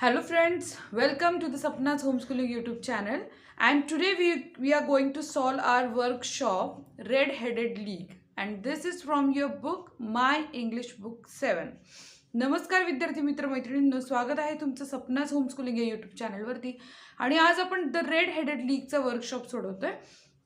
Hello friends, welcome to the Sapna's Homeschooling YouTube channel, and today we are going to solve our workshop Red-Headed League, and this is from your book My English Book 7. नमस्कार विद्यार्थी मित्र मैत्रिणींनो, स्वागत आहे तुमचं सपनाच homeschooling या YouTube चॅनलवरती. आणि आज आपण द रेड हेडेड लीगचा वर्कशॉप सोडवतोय.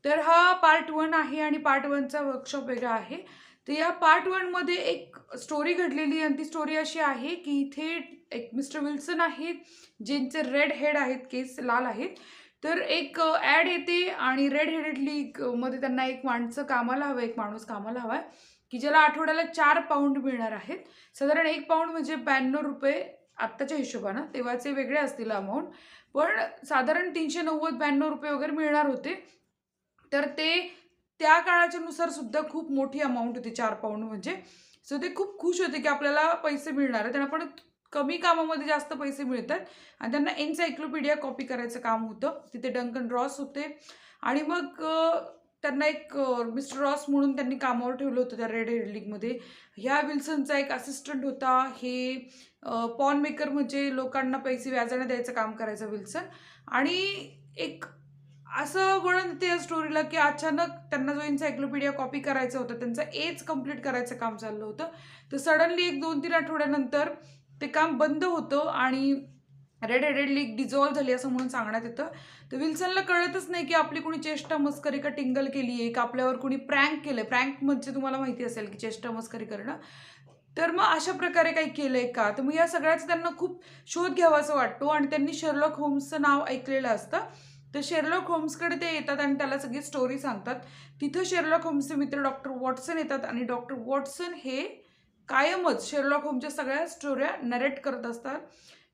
तर हा पार्ट 1 आहे आणि पार्ट 1चा वर्कशॉप वेगळा आहे. तर या पार्ट 1 मध्ये एक स्टोरी घडलेली आणि ती स्टोरी अशी आहे की इथे एक मिस्टर विल्सन आहेत ज्यांचे रेड हेड आहेत, केस लाल आहेत. तर एक ॲड येते आणि रेड हेडेड लीग मध्ये त्यांना एक माणूस कामाला हवाय की ज्याला आठवड्याला 4 पाऊंड मिळणार आहेत. साधारण 1 पाऊंड म्हणजे 92 रुपये आत्ताच्या हिशोबानं, तेव्हाचे वेगळे असतील अमाऊंट, पण साधारण 390-92 रुपये वगैरे मिळणार होते. तर ते त्या काळाच्या नुसार सुद्धा खूप मोठी अमाऊंट होती 4 पाऊंड म्हणजे. सो ते खूप खुश होते की आपल्याला पैसे मिळणार आहेत. त्यांना पण कमी कामामध्ये जास्त पैसे मिळतात आणि त्यांना एन्सायक्लोपीडिया कॉपी करायचं काम होतं. तिथे डंकन रॉस होते आणि मग त्यांना एक मिस्टर रॉस म्हणून त्यांनी कामावर ठेवलं होतं त्या रेड हेड लीगमध्ये. ह्या विल्सनचा एक असिस्टंट होता. हे पॉन मेकर म्हणजे लोकांना पैसे व्याजाने द्यायचं काम करायचं विल्सन. आणि एक असं वळण येते या स्टोरीला की अचानक त्यांना जो एन्सायक्लोपीडिया कॉपी करायचा होता, त्यांचं एज कंप्लीट करायचं काम चाललं होतं. तर सडनली एक 2-3 आठवड्यानंतर ते काम बंद होतं आणि रेड हेडेड लीग डिझॉल्व्ह झाली असं म्हणून सांगण्यात येतं. तर विल्सनला कळतच नाही की आपली कोणी चेष्टा मस्करी का टिंगल केली आहे का आपल्यावर कोणी प्रँक केलं. प्रँक म्हणजे तुम्हाला माहिती असेल की चेष्टा मस्करी करणं. तर मग अशा प्रकारे काही केलंय का. तर मग या सगळ्याचा त्यांना खूप शोध घ्यावासा वाटतो आणि त्यांनी शेरलॉक होम्सचं नाव ऐकलेलं असतं. तर शेरलॉक होम्सकडे ते येतात आणि त्याला सगळी स्टोरी सांगतात. तिथं शेरलॉक होम्सचे मित्र डॉक्टर वॉटसन येतात आणि डॉक्टर वॉटसन हे कायमच शेरलॉक होमच्या सगळ्या स्टोऱ्या नरेट करत असतात.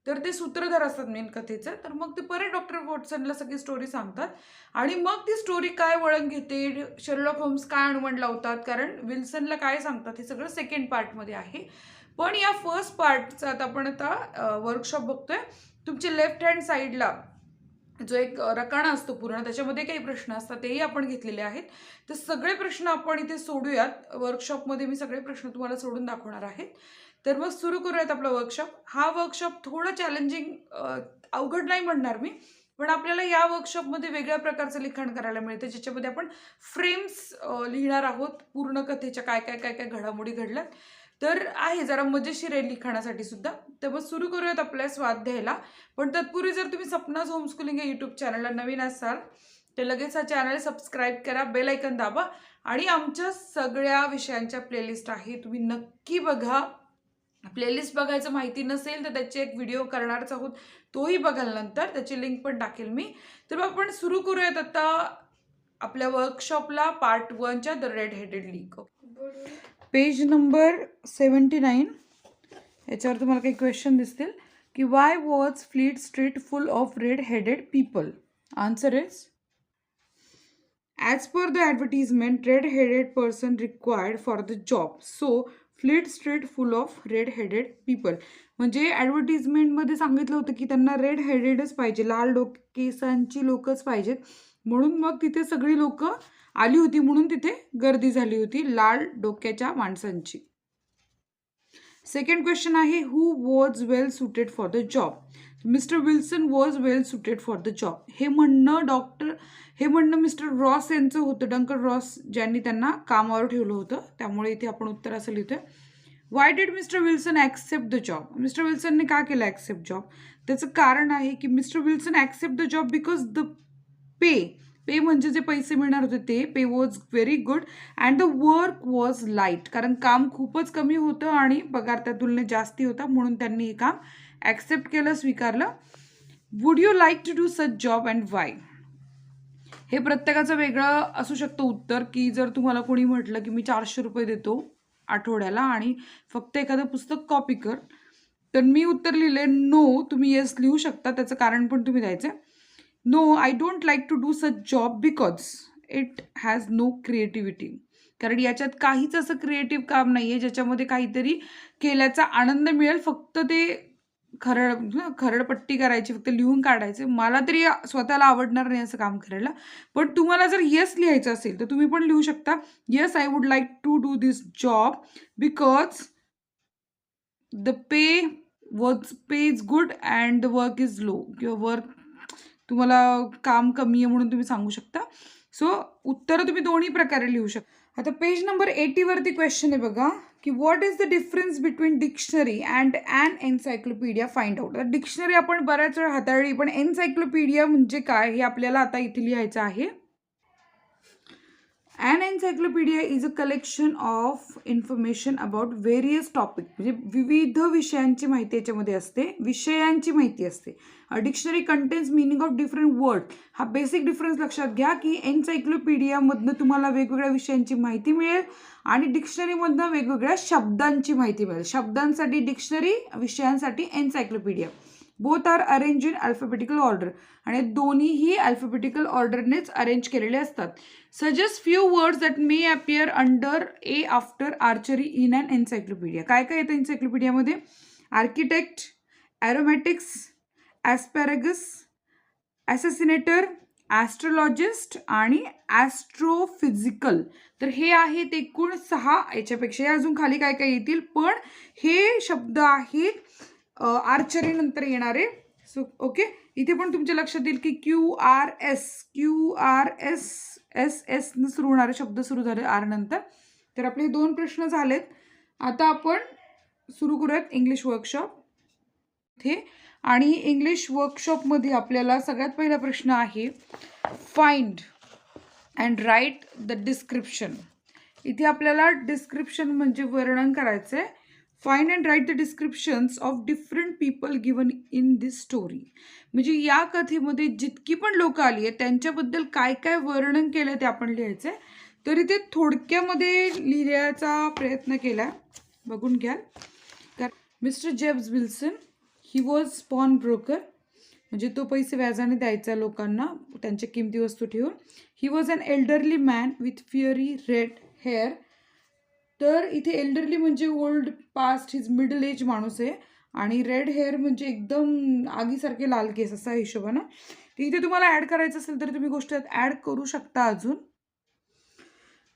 तर ते सूत्रधार असतात मेन कथेचं. तर मग ते परत डॉक्टर वॉटसनला सगळी स्टोरी सांगतात आणि मग ती स्टोरी काय वळण घेते, शेरलॉक होम्स काय अनुमान लावतात, कारण विल्सनला काय सांगतात, हे सगळं सेकंड पार्टमध्ये आहे. पण या फर्स्ट पार्टचा आपण आता वर्कशॉप बघतोय. तुमच्या लेफ्ट हँड साईडला जो एक रकाना असतो पूर्ण, त्याच्यामध्ये काही प्रश्न असतात तेही आपण घेतलेले आहेत. तर सगळे प्रश्न आपण इथे सोडूयात. वर्कशॉपमध्ये मी सगळे प्रश्न तुम्हाला सोडून दाखवणार आहेत. तर मग सुरू करूयात आपला वर्कशॉप. हा वर्कशॉप थोडा चॅलेंजिंग, अवघड नाही म्हणणार मी, पण आपल्याला या वर्कशॉपमध्ये वेगळ्या प्रकारचं लिखाण करायला मिळतं, ज्याच्यामध्ये आपण फ्रेम्स लिहिणार आहोत पूर्ण कथेच्या, काय काय काय काय घडामोडी घडल्यात. तर आहे जरा मजेशीर आहे लिखाणासाठी सुद्धा. तर मग सुरू करूयात आपल्या स्वाध्यायाला. पण तत्पूर्वी जर तुम्ही सपनाज होमस्कूलिंग या यूट्यूब चॅनलला नवीन असाल तर लगेच हा चॅनल सबस्क्राईब करा, बेल आयकन दाबा आणि आमच्या सगळ्या विषयांच्या प्लेलिस्ट आहे, तुम्ही नक्की बघा. प्लेलिस्ट बघायचं माहिती नसेल तर त्याचे एक व्हिडिओ करणारच आहोत, तोही बघाल नंतर, त्याची लिंक पण टाकेल मी. तर आपण सुरू करूयात आता आपल्या वर्कशॉपला पार्ट 1च्या the red headed league. Page number 79 याच्यावर तुम्हाला काही क्वेश्चन दिसतील की why was fleet street full of red headed people. Answer is as per the advertisement, red-headed person required for the job. So, Fleet Street full of red-headed people. म्हणजे ॲडव्हर्टिजमेंटमध्ये सांगितलं होतं की त्यांना रेड हेडेडच पाहिजे, लाल केसांची लोकच पाहिजेत. म्हणून मग तिथे सगळी लोक आली होती, म्हणून तिथे गर्दी झाली होती लाल डोक्याच्या माणसांची. सेकंड क्वेश्चन आहे who was well suited for the job. Mister Wilson was well suited for the job. हे म्हणणं मिस्टर रॉस यांचं होतं, डंकन रॉस ज्यांनी त्यांना कामावर ठेवलं होतं. त्यामुळे इथे आपण उत्तर असं लिहितोय. Why did mister Wilson accept the job. Mister विल्सनने का केलं ॲक्सेप्ट जॉब. त्याचं कारण आहे की mister Wilson accept the job because the pay म्हणजे जे पैसे मिळणार होते ते pay was very good and the work was light. कारण काम खूपच कमी होतं आणि पगार त्या तुलनेत जास्ती होता, म्हणून त्यांनी हे काम ॲक्सेप्ट केलं, स्वीकारलं. Would you like to do such job and why. हे प्रत्येकाचं वेगळं असू शकतं उत्तर, की जर तुम्हाला कोणी म्हटलं की मी 400 रुपये देतो आठवड्याला आणि फक्त एखादं पुस्तक कॉपी कर, तर मी उत्तर लिहिले नो. तुम्ही येस लिहू शकता, त्याचं कारण पण तुम्ही द्यायचं. No I don't like to do such job because it has no creativity. कारण याच्यात काहीच असं क्रिएटिव्ह काम नाही आहे ज्याच्यामध्ये काहीतरी केल्याचा आनंद मिळेल. फक्त ते खरडपट्टी करायची, फक्त लिहून काढायचे. मला तरी स्वतःला आवडणार नाही असं काम करायला. पण तुम्हाला जर येस लिहायचं असेल तर तुम्ही पण लिहू शकता yes I would like to do this job because the pay work pay is good and the work is low, किंवा वर्क तुम्हाला काम कमी आहे म्हणून तुम्ही सांगू शकता. सो उत्तरं तुम्ही दोन्ही प्रकारे लिहू शकता. आता पेज नंबर 80 वरती क्वेश्चन आहे बघा, की what is the difference between dictionary and an encyclopedia find out. Dictionary आपण बऱ्याच वेळा हाताळली, पण एन्सायक्लोपीडिया म्हणजे काय हे आपल्याला आता इथे लिहायचं आहे. An encyclopedia is a collection of information about various topic. म्हणजे विविध विषयांची माहिती याच्यामध्ये असते, विषयांची माहिती असते. Dictionary contains meaning of different word. हा बेसिक डिफरन्स लक्षात घ्या की एन्सायक्लोपीडियामधनं तुम्हाला वेगवेगळ्या विषयांची माहिती मिळेल आणि डिक्शनरीमधनं वेगवेगळ्या शब्दांची माहिती मिळेल. शब्दांसाठी डिक्शनरी, विषयांसाठी encyclopedia. Both are arrange in alphabetical order, आणि दोन्हीही अल्फाबेटिकल ऑर्डरनेच अरेंज केलेले असतात. Suggest few words that may appear under a after archery in an encyclopedia. काय काय येतं एन्सायक्लोपीडियामध्ये? आर्किटेक्ट, ॲरोमॅटिक्स, ॲस्पॅरेगस, ॲसेसिनेटर, ॲस्ट्रोलॉजिस्ट आणि ॲस्ट्रोफिजिकल. तर हे आहेत एकूण 6. याच्यापेक्षा अजून खाली काय काय येतील, पण हे शब्द आहेत आर्चरी नंतर येणारे. सो ओके, इथे पण तुमच्या लक्षात येईल की QRS एस न सुरू होणारे शब्द सुरू झाले आर नंतर. तर आपले 2 प्रश्न झालेत. आता आपण सुरू करूयात इंग्लिश वर्कशॉप इथे. आणि इंग्लिश वर्कशॉपमध्ये आपल्याला सगळ्यात पहिला प्रश्न आहे, find and write the description. इथे आपल्याला डिस्क्रिप्शन म्हणजे वर्णन करायचं आहे. Find and write the descriptions of different people given in this story. म्हणजे या कथेमध्ये जितकी पण लोक आली आहेत त्यांच्याबद्दल काय काय वर्णन केलं ते आपण लिहायचं आहे. तर इथे थोडक्यामध्ये लिहिण्याचा प्रयत्न केला, बघून घ्या. Mister James Wilson, he was pawn broker, म्हणजे तो पैसे व्याजाने द्यायचा लोकांना त्यांच्या किमती वस्तू ठेवून. He was an elderly man with fiery red hair. तर इथे एल्डरली म्हणजे old past, his middle age माणूस आहे, आणि रेड हेअर म्हणजे एकदम आगीसारखे लाल केस असा हिशोबानं. तर इथे तुम्हाला ॲड करायचं असेल तर तुम्ही गोष्ट ॲड करू शकता अजून.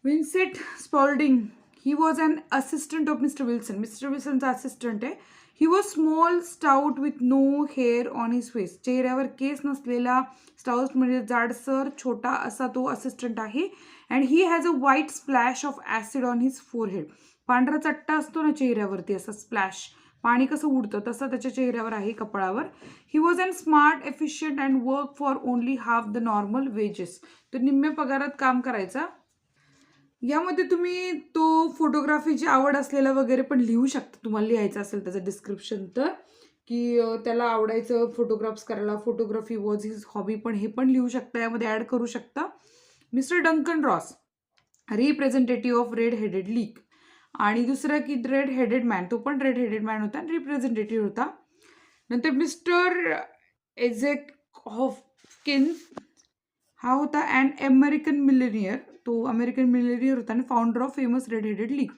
Vincent Spaulding, he was an assistant of mister Wilson. Mister विल्सनचा असिस्टंट आहे. He was small stout with no hair on his face. चेहऱ्यावर केस नसलेला, स्टाउट म्हणजे जाडसर छोटा असा तो असिस्टंट आहे. And he has a white splash of acid on his forehead. पांढरा चट्टा असतो ना चेहऱ्यावरती, असा स्प्लॅश, पाणी कसं उडतं तसं त्याच्या चेहऱ्यावर आहे, कपाळावर. He was an smart, efficient and work for only half the normal wages. तर निम्म्या पगारात काम करायचा. यामध्ये तुम्ही तो फोटोग्राफीची आवड असलेला वगैरे पण लिहू शकता, तुम्हाला लिहायचं असेल त्याचं डिस्क्रिप्शन. तर की त्याला आवडायचं फोटोग्राफ्स करायला, फोटोग्राफी वॉज हिज हॉबी, पण हे पण लिहू शकता, यामध्ये ॲड करू शकता. मिस्टर डंकन Ross, representative of red headed league. आणि दुसरा की रेड हेडेड मॅन, तो पण रेड हेडेड मॅन होता, रिप्रेझेंटेटिव्ह होता. नंतर मिस्टर एझेक हॉफकिन्स, हा होता अँड अमेरिकन मिलेनियर, तो अमेरिकन मिलेनियर होता आणि founder of famous red headed league.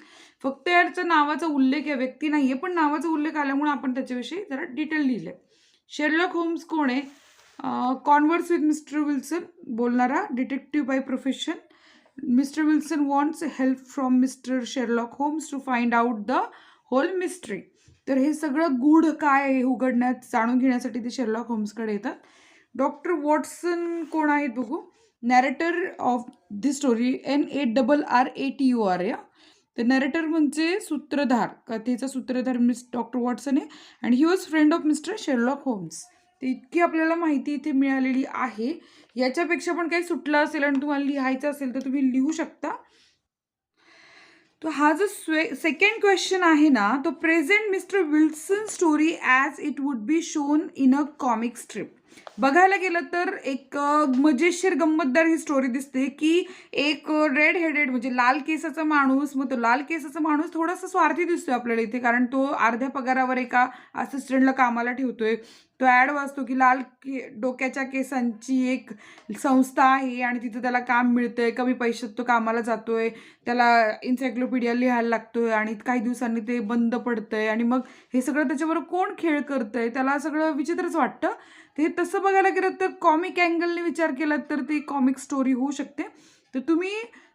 फक्त याचा नावाचा उल्लेख आहे, व्यक्ती नाही आहे, पण नावाचा उल्लेख आल्यामुळे आपण त्याच्याविषयी जरा डिटेल लिहिलं आहे. शेरलॉक होम्स कोण आहे? कॉन्व्हर्स विथ मिस्टर विल्सन, बोलणारा, detective by profession. Mister Wilson wants help from mister Sherlock Holmes to find out the whole mystery. तर हे सगळं गूढ काय आहे उघडण्यात, जाणून घेण्यासाठी ते शेरलॉक होम्सकडे येतात. डॉक्टर वॉटसन कोण आहेत बघू? Narrator of this story, NARRATUR. या तर नॅरेटर म्हणजे सूत्रधार, कथेचा सूत्रधार डॉक्टर वॉटसन आहे. And he was friend of mister Sherlock Holmes. तर इतकी आपल्याला माहिती इथे मिळालेली आहे. याच्यापेक्षा पण काही सुटलं असेल आणि तुम्हाला लिहायचं असेल तर तुम्ही लिहू शकता. तो हा जो सेकंड क्वेश्चन आहे ना, तो present mister Wilson story as it would be shown in a comic strip. बघायला गेलं तर एक मजेशीर गंमतदार ही स्टोरी दिसते की एक रेड हेडेड म्हणजे लाल केसाचा माणूस, मग तो लाल केसाचा माणूस थोडासा स्वार्थी दिसतोय आपल्याला इथे, कारण तो अर्ध्या पगारावर एका असिस्टंटला कामाला ठेवतोय. तो ॲड वाचतो की लाल डोक्याच्या केसांची एक संस्था आहे आणि तिथं त्याला काम मिळतंय, कमी पैशात तो कामाला जातोय, त्याला एन्सायक्लोपीडिया लिहायला लागतोय आणि काही दिवसांनी ते बंद पडतंय. आणि मग हे सगळं त्याच्याबरोबर कोण खेळ करतंय, त्याला सगळं विचित्रच वाटतं. ते तसं बघायला गेलं तर कॉमिक अँगलने विचार केला तर ती कॉमिक स्टोरी होऊ शकते. तर तुम्ही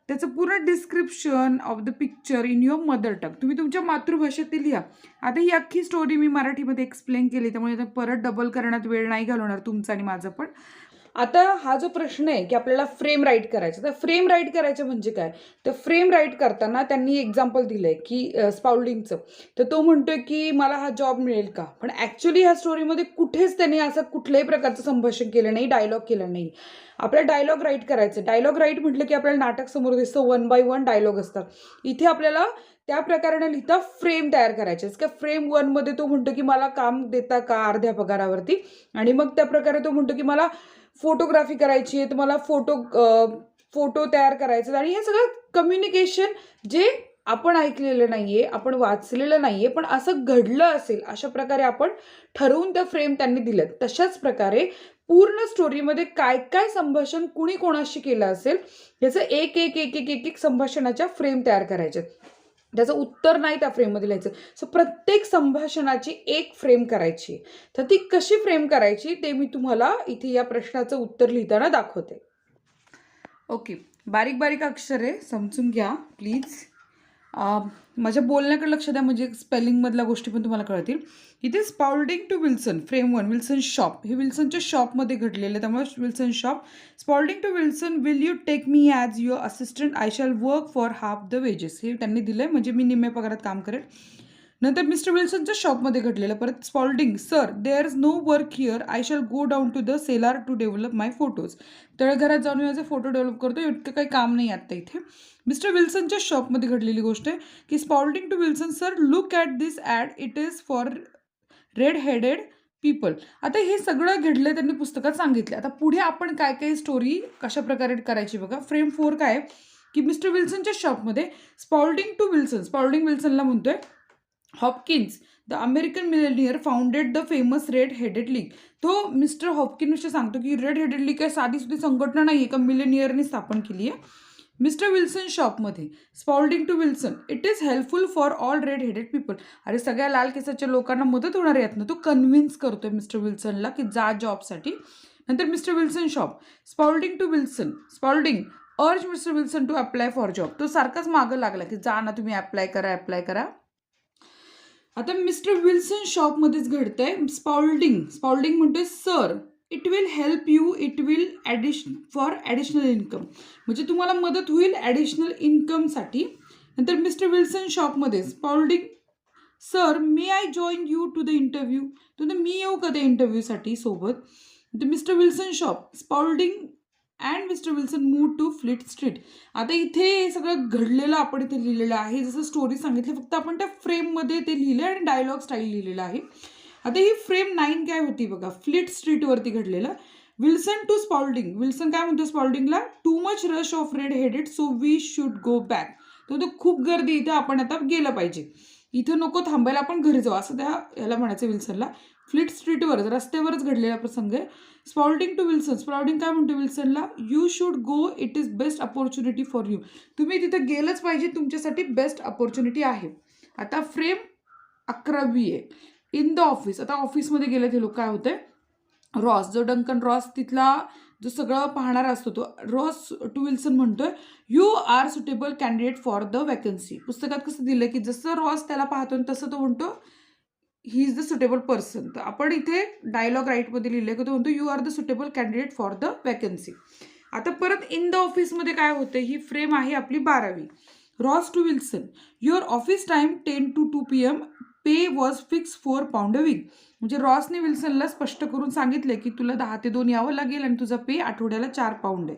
त्याचं पूर्ण description of the picture in your mother tongue, तुम्ही तुमच्या मातृभाषेतील लिहा. आता ही अख्खी स्टोरी मी मराठीमध्ये एक्सप्लेन केली, त्यामुळे आता परत डबल करण्यात वेळ नाही घालवणार तुमचा आणि माझं पण. आता हा जो प्रश्न आहे की आपल्याला फ्रेम राईट करायचं, तर फ्रेम राईट करायचं म्हणजे काय, तर फ्रेम राईट करताना त्यांनी एक्झाम्पल दिलंय की स्पाउल्डिंगचं. तर तो म्हणतोय की मला हा जॉब मिळेल का, पण ॲक्च्युली ह्या स्टोरीमध्ये कुठेच त्यांनी असं कुठल्याही प्रकारचं संभाषण केलं नाही, डायलॉग केलं नाही. आपल्याला डायलॉग राईट करायचं. डायलॉग राईट म्हटलं की आपल्याला नाटक समोर दिसतं, 1 बाय 1 डायलॉग असतात. इथे आपल्याला त्या प्रकाराने लिहिता फ्रेम तयार करायचे. का फ्रेम 1 मध्ये तो म्हणतो की मला काम देता का अर्ध्या पगारावरती, आणि मग त्या प्रकारे तो म्हणतो की मला फोटोग्राफी करायची आहे, तर मला फोटो तयार करायचे. आणि हे सगळं कम्युनिकेशन जे आपण ऐकलेलं नाहीये, आपण वाचलेलं नाहीये, पण असं घडलं असेल अशा प्रकारे आपण ठरवून त्या फ्रेम त्यांनी दिल्यात. तशाच प्रकारे पूर्ण स्टोरीमध्ये काय काय संभाषण कुणी कोणाशी केलं असेल याचं एक एक एक एक एक एक संभाषणाच्या फ्रेम तयार करायच्या. त्याचं उत्तर नाही त्या फ्रेममध्ये लिहायचं. सो प्रत्येक संभाषणाची एक फ्रेम करायची. तर ती कशी फ्रेम करायची ते मी तुम्हाला इथे या प्रश्नाचं उत्तर लिहिताना दाखवते. ओके, बारीक बारीक अक्षर आहे, समजून घ्या प्लीज. माझ्या बोलण्याकडे लक्ष द्या, म्हणजे स्पेलिंगमधल्या गोष्टी पण तुम्हाला कळतील. इथे Spaulding to Wilson, frame 1, Wilson shop. हे विल्सनच्या शॉपमध्ये घडलेलं आहे, त्यामुळे Wilson shop. Spaulding to Wilson, will you take me as your assistant, I shall work for half the wages. हे त्यांनी दिलं आहे, म्हणजे मी निम्म्या पगारात काम करेल. नंतर मिस्टर विल्सनच्या शॉपमध्ये घडलेलं. परत Spaulding, sir there is no work here, I shall go down to the cellar to develop my photos. तळघरात जाऊन माझे फोटो डेव्हलप करतो, इतकं काही काम नाही आता इथे. मिस्टर विल्सनच्या शॉपमध्ये घडलेली गोष्ट आहे की Spaulding to Wilson, sir look at this ad, it is for red headed people. आता हे सगळं घडलं त्यांनी पुस्तकात सांगितलं. आता पुढे आपण काय काय स्टोरी कशा प्रकारे करायची बघा. फ्रेम 4 काय की मिस्टर विल्सनच्या शॉपमध्ये स्पाउल्डिंग टू विल्सन, स्पाउल्डिंग विल्सनला म्हणतोय Hopkins the American Millionaire founded the famous red headed league. तो मिस्टर हॉपकिन्सशी सांगतो की रेड हेडेड लीग काय साधी सुधी संघटना नाही आहे, का मिलेनियरने स्थापन केली आहे. मिस्टर विल्सन शॉपमध्ये Spaulding to Wilson, it is helpful for all red headed people. अरे सगळ्या लाल केसाच्या लोकांना मदत होणार आहे यातनं. तो कन्व्हिन्स करतोय मिस्टर विल्सनला की जा जॉबसाठी. नंतर mister Wilson shop, Spaulding to Wilson, Spaulding अर्ज mister Wilson to apply for job. तो सारखाच मागं लागला की जा ना तुम्ही अप्लाय करा. आता मिस्टर विल्सन शॉपमध्येच घडतंय. स्पाउल्डिंग म्हणतोय sir it will help you, it will for additional income, म्हणजे तुम्हाला मदत होईल ॲडिशनल इन्कमसाठी. नंतर मिस्टर विल्सन शॉपमध्ये Spaulding, sir may I join you to the interview, तर मी येऊ का त्या इंटरव्ह्यूसाठी सोबत. Mister Wilson shop, Spaulding and mister Wilson move to fleet street. आता इथे हे सगळं घडलेलं आपण इथे लिहिलेलं आहे, जसं स्टोरी सांगितली, फक्त आपण त्या फ्रेममध्ये ते लिहिलं आणि डायलॉग स्टाईल लिहिलेलं आहे. आता ही फ्रेम 9 काय होती बघा, फ्लीट स्ट्रीटवरती घडलेलं. विल्सन टू स्पाउल्डिंग, विल्सन काय म्हणतो स्पाउल्डिंगला, too much rush of red headed so we should go back. तो खूप गर्दी, इथे आपण आता गेलं पाहिजे, इथं नको थांबायला, आपण घरी जाऊ, असं त्या याला म्हणायचं विल्सनला. फ्लीट स्ट्रीटवरच, रस्त्यावरच घडलेला प्रसंग आहे. स्पाउल्डिंग टू विल्सन, स्पाउल्डिंग काय म्हणतो विल्सनला, you should go, it is best opportunity for you. तुम्ही तिथं गेलंच पाहिजे, तुमच्यासाठी बेस्ट अपॉर्च्युनिटी आहे. आता फ्रेम 11 आहे, इन द ऑफिस. आता ऑफिसमध्ये गेले ते लोक, काय होतंय, रॉस जो डंकन रॉस तिथला जो सगळं पाहणारा असतो, तो रॉस टू विल्सन म्हणतोय you are suitable candidate for the vacancy. पुस्तकात कसं दिलं की जसं रॉस त्याला पाहतो तसं तो म्हणतो he is the suitable person. तर आपण इथे डायलॉग राईटमध्ये लिहिलं की तो म्हणतो you are the suitable candidate for the vacancy. आता परत इन द ऑफिसमध्ये काय होतं, ही फ्रेम आहे आपली 12वी. Ross to Wilson, your office time 10 to 2 PM, pay was fix £4 a week. म्हणजे रॉसने विल्सनला स्पष्ट करून सांगितलं की तुला 10 ते 2 यावं लागेल आणि तुझा पे आठवड्याला £4 आहे.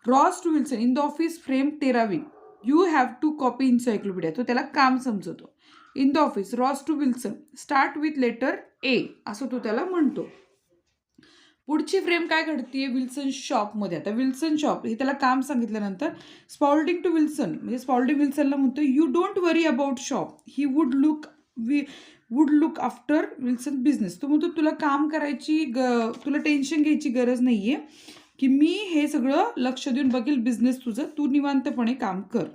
Ross to Wilson, in the office, frame 13वी, you have to copy encyclopedia. तो त्याला काम समजवतो. In the office, Ross to Wilson, start with letter A, असं तो त्याला म्हणतो. पुढची फ्रेम काय घडतीये विल्सन शॉपमध्ये. आता विल्सन शॉप हे त्याला काम सांगितल्यानंतर स्पाउल्डिंग टू विल्सन, म्हणजे स्पाउल्डिंग विल्सनला म्हणतो you don't worry about shop, he would look after Wilson business. तो म्हणतो तुला काम करायची तुला टेन्शन घ्यायची गरज नाही आहे की मी हे सगळं लक्ष देऊन बघेल बिझनेस तुझं, तू निवांतपणे काम कर.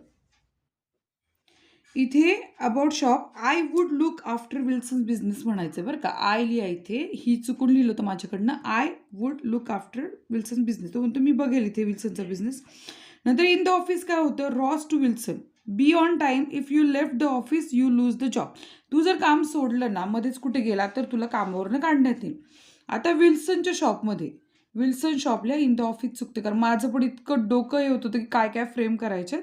इथे about shop I would look after Wilson business म्हणायचं बरं का. आय लिहा इथे, ही चुकून लिहिलं होतं माझ्याकडनं. I would look after Wilson business. तो म्हणतो मी बघेल इथे विल्सनचा बिझनेस. नंतर इन द ऑफिस काय होतं, Ross to Wilson, be on time, if you left the office you lose the job. तू जर काम सोडलं ना, मध्येच कुठे गेला तर तुला कामावरनं काढण्यात येईल. आता विल्सनच्या शॉपमध्ये, विल्सन शॉपला इन द ऑफिस चुकते, कारण माझं पण इतकं डोकं हे होत होतं की काय काय फ्रेम करायचे.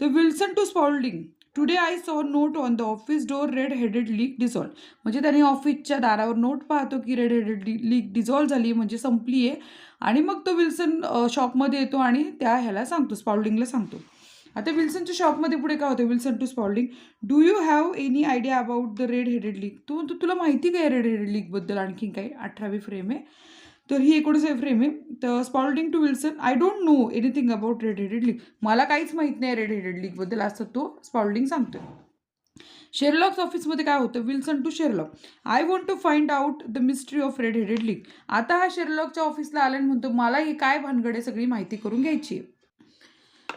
तर Wilson to Spaulding, today I saw note on the office door, red headed league dissolve. म्हणजे त्याने ऑफिसच्या दारावर नोट पाहतो की रेड हेडेड लीक डिझॉल्व झाली, म्हणजे संपली आहे. आणि मग तो विल्सन शॉपमध्ये येतो आणि त्या ह्याला सांगतो, स्पॉल्डिंगला सांगतो. आता विल्सनच्या शॉपमध्ये पुढे काय होतं, Wilson to Spaulding, do you have any idea about the red headed league. तुला माहिती काय रेड हेडेड लीकबद्दल आणखी काय. 18वी फ्रेम आहे. तर ही 19वी फ्रेम आहे. तर Spaulding to Wilson, I don't know anything about red headed league. मला काहीच माहीत नाही रेड हेडेड लीकबद्दल, असं तो स्पॉल्डिंग सांगतोय. शेरलॉक्स ऑफिसमध्ये काय होतं, Wilson to Sherlock, I want to find out the mystery of red headed league. आता हा शेरलॉकच्या ऑफिसला आला आणि म्हणतो मला ही काय भानगडे सगळी माहिती करून घ्यायची आहे.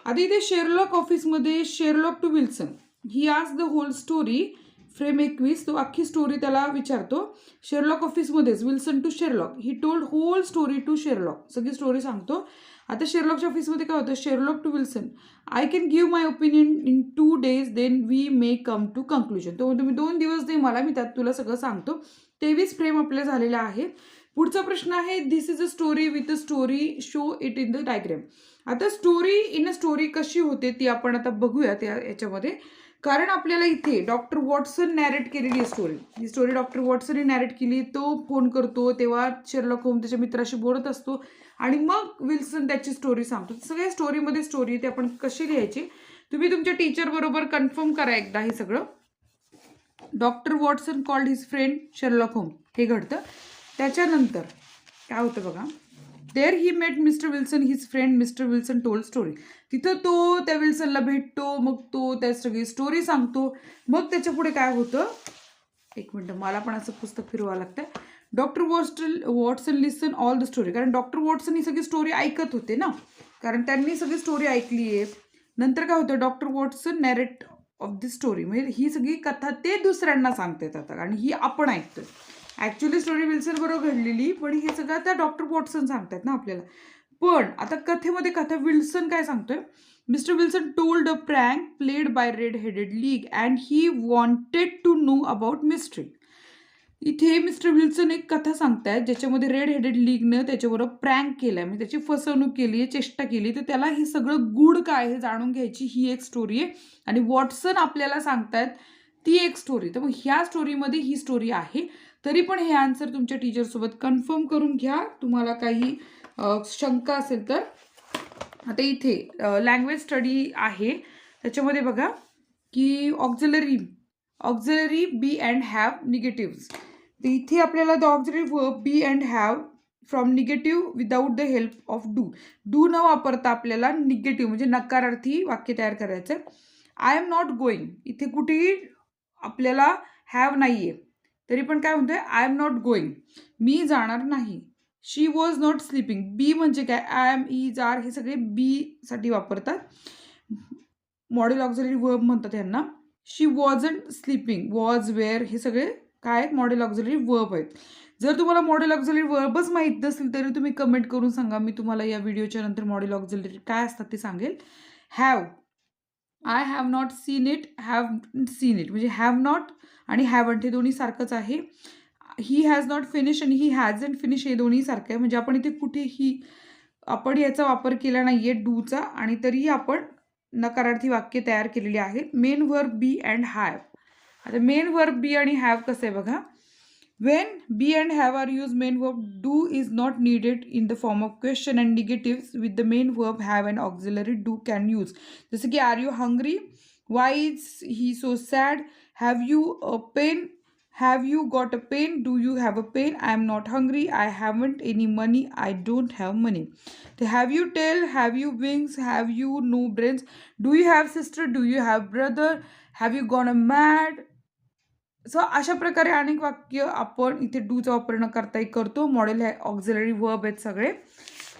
आता इथे शेरलॉक ऑफिसमध्ये शेरलॉक टू विल्सन, ही आज द होल स्टोरी, फ्रेम 21, तो अख्खी स्टोरी त्याला विचारतो. शेरलॉक ऑफिसमध्येच Wilson to Sherlock, he told whole story to Sherlock, सगळी स्टोरी सांगतो. आता शेरलॉकच्या ऑफिसमध्ये काय होतं, Sherlock to Wilson, I can give my opinion in 2 days, then we may come to conclusion. तो तुम्ही 2 दिवस दे मला, मी त्यात तुला सगळं सांगतो. 23 फ्रेम आपल्या झालेला आहे. पुढचा प्रश्न आहे, this is a story with a story, show it in the diagram. आता स्टोरी इन अ स्टोरी कशी होते ती आपण आता बघूया याच्यामध्ये. कारण आपल्याला इथे डॉक्टर वॉटसन नॅरेट केलेली स्टोरी, ही स्टोरी डॉक्टर वॉटसनने नॅरेट केली. तो फोन करतो तेव्हा शेरलॉक होम त्याच्या मित्राशी बोलत असतो आणि मग विल्सन त्याची स्टोरी सांगतो. सगळ्या स्टोरीमध्ये स्टोरी ते आपण कशी लिहायची तुम्ही तुमच्या टीचर बरोबर कन्फर्म करा एकदा हे सगळं. Doctor Watson called his friend Sherlock होम, हे घडतं. त्याच्यानंतर काय होतं बघा, there he met mister Wilson, his friend mister Wilson told story. तिथं तो त्या विल्सनला भेटतो, मग तो त्या सगळी स्टोरी सांगतो. मग त्याच्या पुढे काय होतं, एक मिनटं मला पण असं पुस्तक फिरवावं लागतं. Doctor Watson listen all the story, कारण डॉक्टर वॉटसन ही सगळी स्टोरी ऐकत होते ना, कारण त्यांनी सगळी स्टोरी ऐकली आहे. नंतर काय होतं, doctor Watson narrate of the story, म्हणजे ही सगळी कथा ते दुसऱ्यांना सांगतात आता, आणि ही आपण ऐकतोय. ॲक्च्युली स्टोरी विल्सन बरोबर घडलेली, पण हे सगळं त्या डॉक्टर वॉटसन सांगतात ना आपल्याला. पण आता कथेमध्ये कथा विल्सन काय सांगतोय, mister Wilson told a prank played by red headed league and he wanted to know about mystery. इथे मिस्टर विल्सन एक कथा सांगतायत ज्याच्यामध्ये रेड हेडेड लीगनं त्याच्याबरोबर प्रँक केलाय, म्हणजे त्याची फसवणूक केली आहे, चेष्टा केली. तर त्याला हे सगळं गूढ काय हे जाणून घ्यायची ही एक स्टोरी आहे, आणि वॉटसन आपल्याला सांगतायत ती एक स्टोरी. तर मग ह्या स्टोरीमध्ये ही स्टोरी आहे. तरी पण हे आन्सर तुमच्या टीचरसोबत कन्फर्म करून घ्या, तुम्हाला काही शंका असेल तर. आता इथे लँग्वेज स्टडी आहे, त्याच्यामध्ये बघा की auxiliary be and have negatives. तर इथे आपल्याला the auxiliary verb be and have from negative without the help of do न वापरता आपल्याला निगेटिव्ह म्हणजे नकारार्थी वाक्य तयार करायचं. आय एम नॉट गोईंग, इथे कुठेही आपल्याला हॅव नाही आहे, तरी पण काय म्हणतोय, आय एम नॉट गोईंग, मी जाणार नाही. शी वॉज नॉट स्लीपिंग, बी म्हणजे काय, आय एम, इज, आर हे सगळे बी साठी वापरतात. मॉडेल ऑक्झिलरी वर्ब म्हणतात यांना. शी वॉजंट स्लीपिंग, वॉज, वेअर हे सगळे काय आहेत, मॉडेल ऑक्झिलरी वर्ब आहेत. जर तुम्हाला मॉडेल ऑक्झिलरी वर्बच माहीत नसेल तरी तुम्ही कमेंट करून सांगा, मी तुम्हाला या व्हिडिओच्या नंतर मॉडेल ऑक्झिलरी काय असतात ते सांगेल. Have, I have not seen it, have seen it म्हणजे हॅव नॉट आणि हॅवंट हे दोन्ही सारखंच आहे. ही हॅज नॉट फिनिश आणि ही हॅजंट फिनिश हे दोन्ही सारखं आहे, म्हणजे आपण इथे कुठेही आपण याचा वापर केला नाही आहे डूचा, आणि तरीही आपण नकारार्थी वाक्य तयार केलेली आहेत. Main verb be and have. आता मेन वर्ब बी आणि हॅव कसं आहे बघा, when be and have are use main verb do is not needed in the form of question and negatives with the main verb have and auxiliary do can use. जसं की are you hungry, why is he so sad, have you a pen, have you got a pen, do you have a pen, I am not hungry, I haven't any money, I don't have money. So have you tail, have you wings, have you no brains, do you have sister, do you have brother, have you gone mad. So अशा प्रकारे अनेक वाक्य आपण इथे डूचा वापर न करताही करतो. मॉडेल हे ऑक्झिलरी वर्ब आहेत सगळे.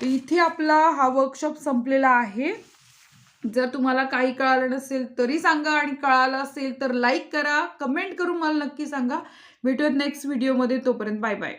तर इथे आपला हा वर्कशॉप संपलेला आहे. जर तुम्हाला काही कळालं नसेल तरी सांगा, आणि कळालं असेल तर लाईक करा, कमेंट करून मला नक्की सांगा. भेटूयात नेक्स्ट व्हिडिओमध्ये, तोपर्यंत बाय बाय.